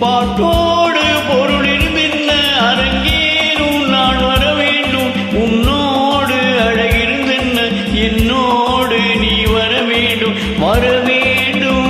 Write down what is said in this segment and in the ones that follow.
பாட்டோடு பொருள் இருந்தென்ன அரங்கேறும் நான் வர வேண்டும் உன்னோடு அழகிருந்தென்ன என்னோடு நீ வர வேண்டும் வர வேண்டும்.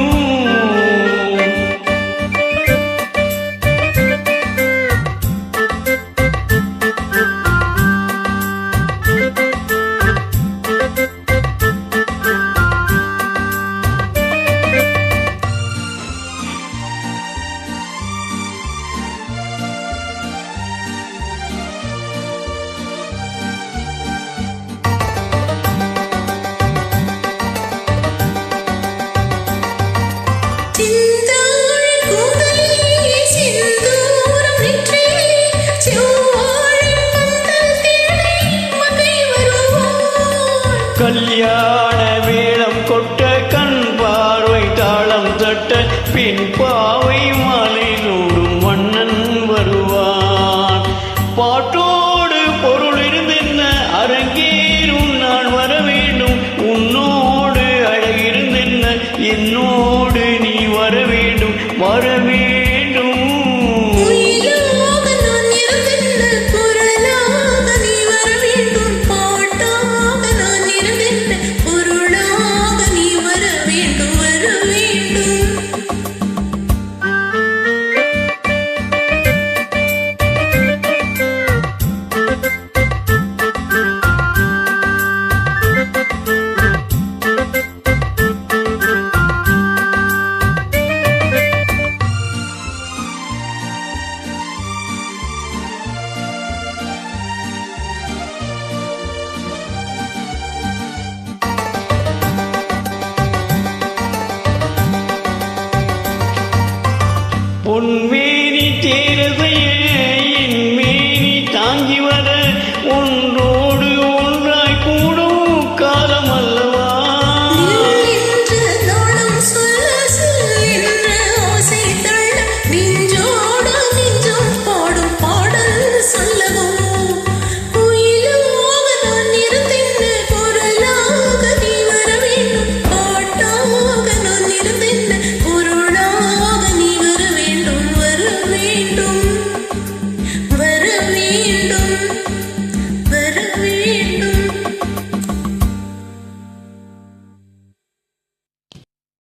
கல்யாண வேளம் கொட்ட கண் பார்வை தாளம் தட்ட பின் பாவை மாலை நூடும் மன்னன் வருவான். பாட்டோடு பொருள் இருந்தென்ன அரங்கேறும் நான் வர வேண்டும் உன்னோடு அழகிருந்தென்ன என்னோடு நீ வர வேண்டும் வர வேண்டும். பொன்வி